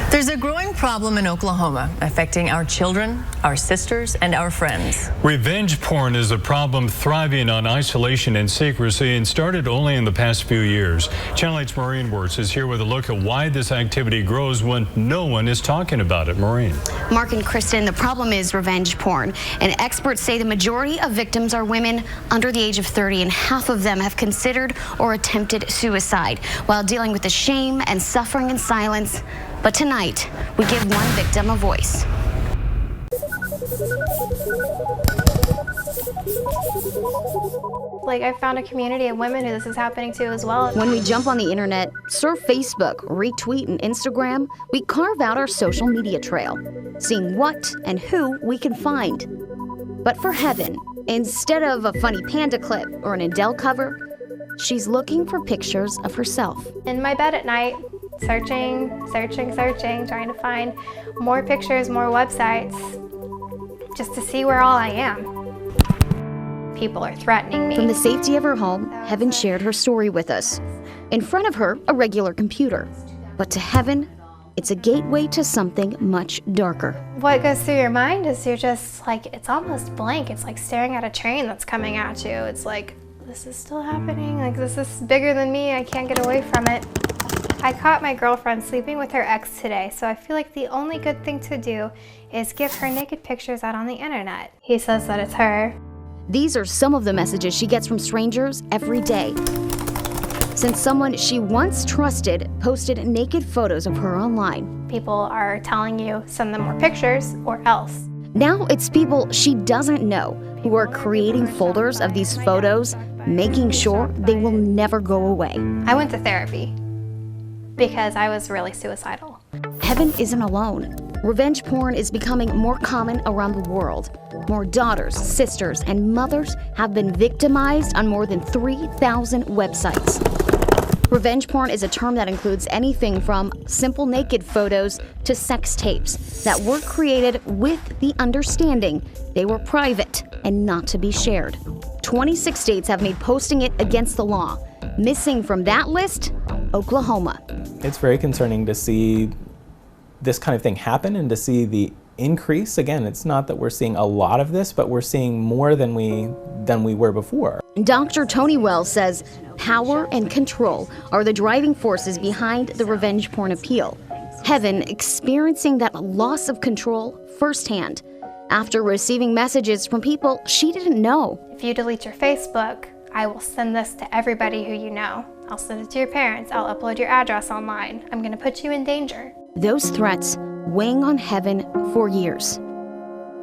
There's a growing problem in Oklahoma affecting our children, our sisters, and our friends. Revenge porn is a problem thriving on isolation and secrecy and started only in the past few years. Channel 8's Maureen Wirtz is here with a look at why this activity grows when no one is talking about it. Maureen. Mark and Kristen, the problem is revenge porn. And experts say the majority of victims are women under the age of 30, and half of them have considered or attempted suicide while dealing with the shame and suffering in silence. But tonight, we give one victim a voice. I found a community of women who this is happening to as well. When we jump on the internet, surf Facebook, retweet, and Instagram, we carve out our social media trail, seeing what and who we can find. But for Heaven, instead of a funny panda clip or an Adele cover, she's looking for pictures of herself. In my bed at night, searching, trying to find more pictures, more websites, just to see where all I am. People are threatening me. From the safety of her home, Heaven shared her story with us. In front of her, a regular computer. But to Heaven, it's a gateway to something much darker. What goes through your mind is you're just it's almost blank. It's like staring at a train that's coming at you. It's like, this is still happening. This is bigger than me. I can't get away from it. I caught my girlfriend sleeping with her ex today, so I feel like the only good thing to do is give her naked pictures out on the internet. He says that it's her. These are some of the messages she gets from strangers every day. Since someone she once trusted posted naked photos of her online. People are telling you, send them more pictures or else. Now it's people she doesn't know who are creating folders of these photos, making sure they will never go away. I went to therapy because I was really suicidal. Heaven isn't alone. Revenge porn is becoming more common around the world. More daughters, sisters, and mothers have been victimized on more than 3,000 websites. Revenge porn is a term that includes anything from simple naked photos to sex tapes that were created with the understanding they were private and not to be shared. 26 states have made posting it against the law. Missing from that list, Oklahoma. It's very concerning to see this kind of thing happen and to see the increase. Again, it's not that we're seeing a lot of this, but we're seeing more than we were before. Dr. Tony Wells says power and control are the driving forces behind the revenge porn appeal. Heaven experiencing that loss of control firsthand after receiving messages from people she didn't know. If you delete your Facebook, I will send this to everybody who you know. I'll send it to your parents. I'll upload your address online. I'm going to put you in danger. Those threats weighing on Heaven for years,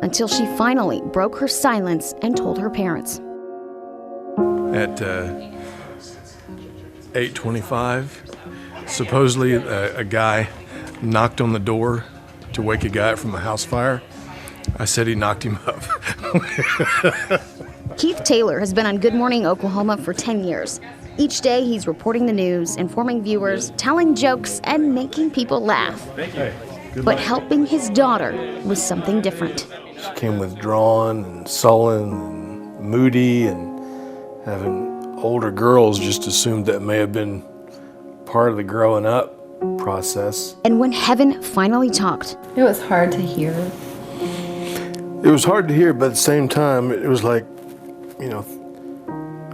until she finally broke her silence and told her parents. At 8:25, supposedly a guy knocked on the door to wake a guy up from a house fire. I said he knocked him up. Keith Taylor has been on Good Morning Oklahoma for 10 years. Each day, he's reporting the news, informing viewers, telling jokes, and making people laugh. But helping his daughter was something different. She came withdrawn and sullen and moody, and having older girls just assumed that may have been part of the growing up process. And when Heaven finally talked, it was hard to hear. It was hard to hear, but at the same time, it was like,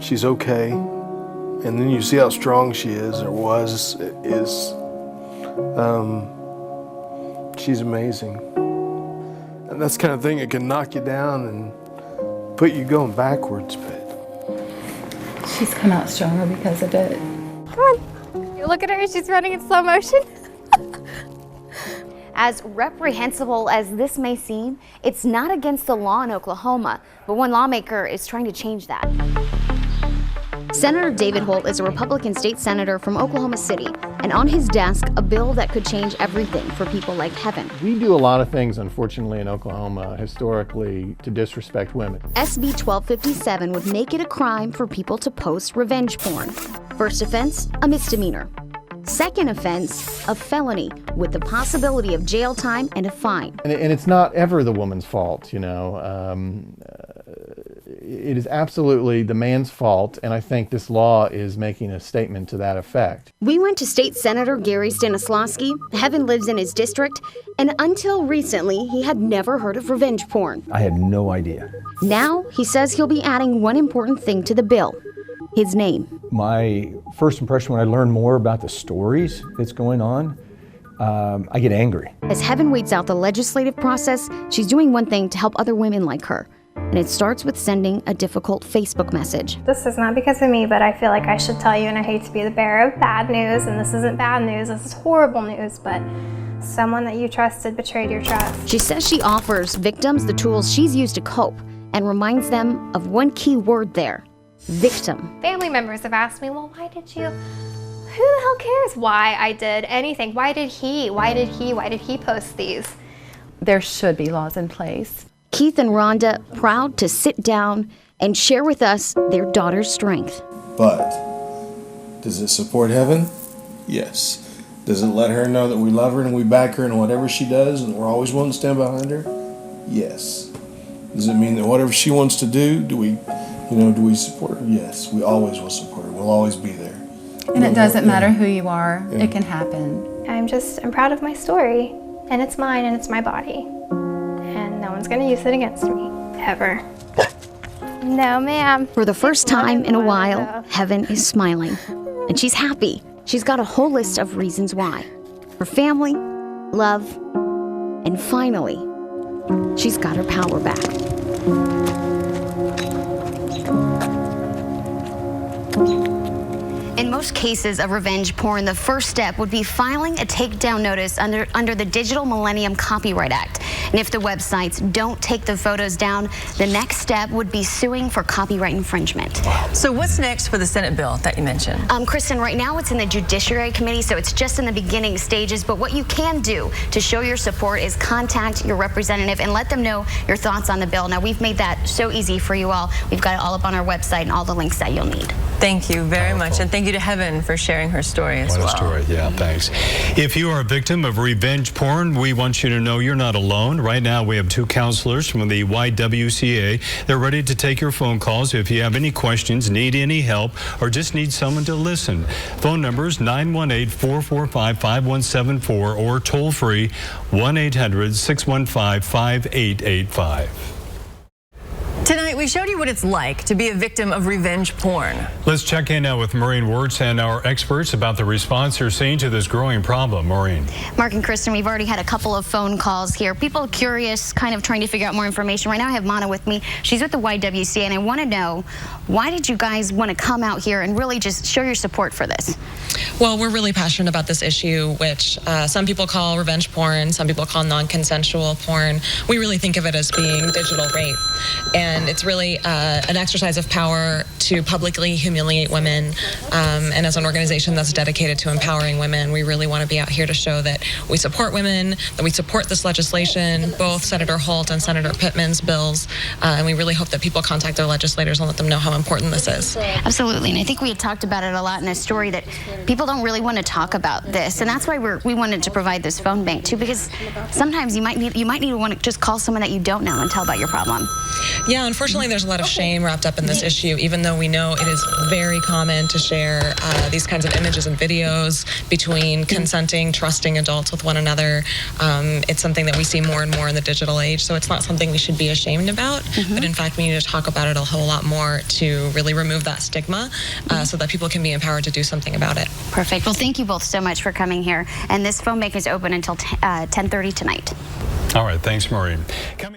she's okay. And then you see how strong she is, or is. She's amazing. And that's the kind of thing that can knock you down and put you going backwards, but she's come out stronger because of it. Come on. You look at her, she's running in slow motion. as reprehensible as this may seem, it's not against the law in Oklahoma, but one lawmaker is trying to change that. Senator David Holt is a Republican state senator from Oklahoma City, and on his desk, a bill that could change everything for people like Heaven. We do a lot of things, unfortunately, in Oklahoma, historically, to disrespect women. SB 1257 would make it a crime for people to post revenge porn. First offense, a misdemeanor. Second offense, a felony, with the possibility of jail time and a fine. And it's not ever the woman's fault, you know. it is absolutely the man's fault, and I think this law is making a statement to that effect. We went to State Senator Gary Stanislawski. Heaven lives in his district, and until recently, he had never heard of revenge porn. I had no idea. Now, he says he'll be adding one important thing to the bill: his name. My first impression when I learned more about the stories that's going on, I get angry. As Heaven waits out the legislative process, she's doing one thing to help other women like her. And it starts with sending a difficult Facebook message. This is not because of me, but I feel like I should tell you, and I hate to be the bearer of bad news, and this isn't bad news, this is horrible news, but someone that you trusted betrayed your trust. She says she offers victims the tools she's used to cope and reminds them of one key word there: victim. Family members have asked me, well, why did you? Who the hell cares why I did anything? Why did he post these? There should be laws in place. Keith and Rhonda proud to sit down and share with us their daughter's strength. But does it support Heaven? Yes. Does it let her know that we love her and we back her in whatever she does and we're always willing to stand behind her? Yes. Does it mean that whatever she wants to do, do we support her? Yes. We always will support her. We'll always be there. And it doesn't matter who you are, Yeah. it can happen. I'm proud of my story, and it's mine and it's my body. And no one's gonna use it against me, ever. No, ma'am. For the first time in a while, Heaven is smiling. And she's happy. She's got a whole list of reasons why. Her family, love, and finally, she's got her power back. In most cases of revenge porn, the first step would be filing a takedown notice under the Digital Millennium Copyright Act. And if the websites don't take the photos down, the next step would be suing for copyright infringement. So what's next for the Senate bill that you mentioned? Kristen, right now it's in the Judiciary Committee, so it's just in the beginning stages. But what you can do to show your support is contact your representative and let them know your thoughts on the bill. Now, we've made that so easy for you all. We've got it all up on our website and all the links that you'll need. Thank you very much, and thank you to Heaven for sharing her story as well. What a story. Yeah, thanks. If you are a victim of revenge porn, we want you to know you're not alone. Right now, we have 2 counselors from the YWCA. They're ready to take your phone calls if you have any questions, need any help, or just need someone to listen. Phone numbers 918-445-5174 or toll free 1-800-615-5885. Tonight, we showed you what it's like to be a victim of revenge porn. Let's check in now with Maureen Wirtz and our experts about the response they're seeing to this growing problem. Maureen. Mark and Kristen, we've already had a couple of phone calls here. People curious, kind of trying to figure out more information. Right now I have Mana with me. She's with the YWCA, and I want to know, why did you guys want to come out here and really just show your support for this? Well, we're really passionate about this issue, which some people call revenge porn, some people call non-consensual porn. We really think of it as being digital rape. And it's really an exercise of power to publicly humiliate women. And as an organization that's dedicated to empowering women, we really want to be out here to show that we support women, that we support this legislation, both Senator Holt and Senator Pittman's bills. And we really hope that people contact their legislators and let them know how important this is. Absolutely, and I think we had talked about it a lot in a story that people don't really want to talk about this, and that's why we wanted to provide this phone bank too, because sometimes you might need to want to just call someone that you don't know and tell about your problem. Yeah, unfortunately, there's a lot of shame wrapped up in this issue, even though we know it is very common to share these kinds of images and videos between consenting, trusting adults with one another. It's something that we see more and more in the digital age, so it's not something we should be ashamed about, but in fact, we need to talk about it a whole lot more to really remove that stigma so that people can be empowered to do something about it. Perfect. Well, thank you both so much for coming here, and this phone bank is open until 10:30 tonight. All right, thanks, Maureen.